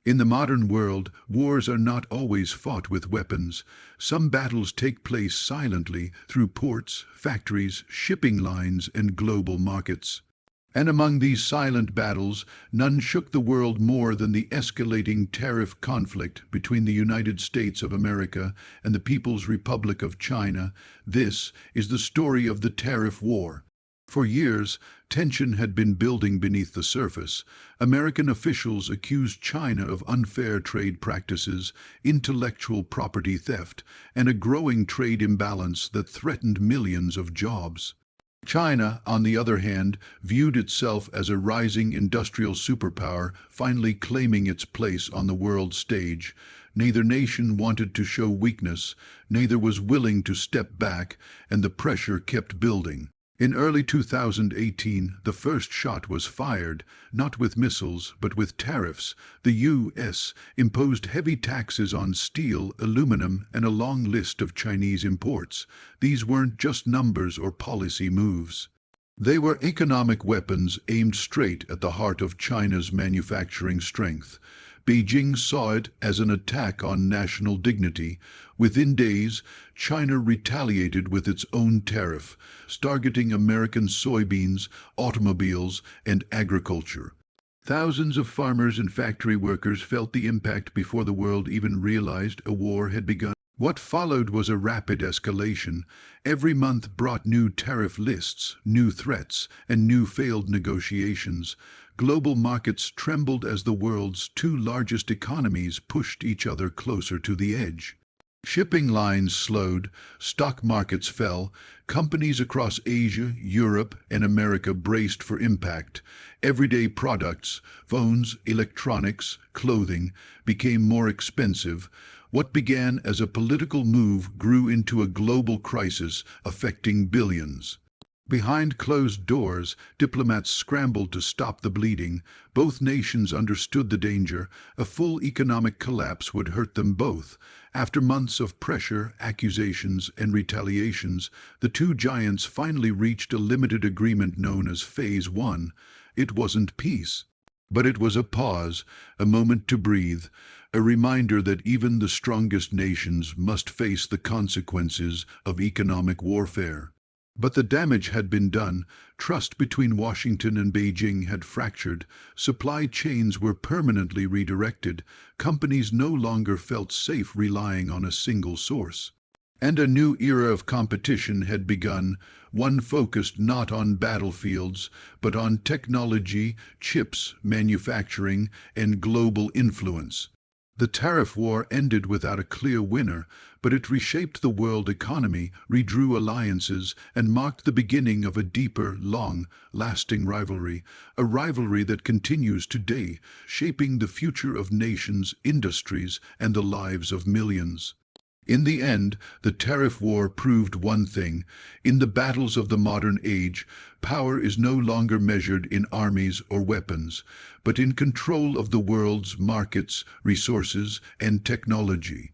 In the modern world, wars are not always fought with weapons. Some battles take place silently through ports, factories, shipping lines, and global markets. And among these silent battles, none shook the world more than the escalating tariff conflict between the United States of America and the People's Republic of China. This is the story of the Tariff War. For years, tension had been building beneath the surface. American officials accused China of unfair trade practices, intellectual property theft, and a growing trade imbalance that threatened millions of jobs. China, on the other hand, viewed itself as a rising industrial superpower, finally claiming its place on the world stage. Neither nation wanted to show weakness, neither was willing to step back, and the pressure kept building. In early 2018, the first shot was fired, not with missiles, but with tariffs. The U.S. imposed heavy taxes on steel, aluminum, and a long list of Chinese imports. These weren't just numbers or policy moves. They were economic weapons aimed straight at the heart of China's manufacturing strength. Beijing saw it as an attack on national dignity. Within days, China retaliated with its own tariff, targeting American soybeans, automobiles, and agriculture. Thousands of farmers and factory workers felt the impact before the world even realized a war had begun. What followed was a rapid escalation. Every month brought new tariff lists, new threats, and new failed negotiations. Global markets trembled as the world's two largest economies pushed each other closer to the edge. Shipping lines slowed, stock markets fell, companies across Asia, Europe, and America braced for impact. Everyday products, phones, electronics, clothing, became more expensive. What began as a political move grew into a global crisis affecting billions. Behind closed doors, diplomats scrambled to stop the bleeding. Both nations understood the danger. A full economic collapse would hurt them both. After months of pressure, accusations, and retaliations, the two giants finally reached a limited agreement known as Phase 1. It wasn't peace, but it was a pause, a moment to breathe, a reminder that even the strongest nations must face the consequences of economic warfare. But the damage had been done. Trust between Washington and Beijing had fractured. Supply chains were permanently redirected. Companies no longer felt safe relying on a single source. And a new era of competition had begun, one focused not on battlefields, but on technology, chips, manufacturing, and global influence. The tariff war ended without a clear winner, but it reshaped the world economy, redrew alliances, and marked the beginning of a deeper, long-lasting rivalry, a rivalry that continues today, shaping the future of nations, industries, and the lives of millions. In the end, the tariff war proved one thing. In the battles of the modern age, power is no longer measured in armies or weapons, but in control of the world's markets, resources, and technology.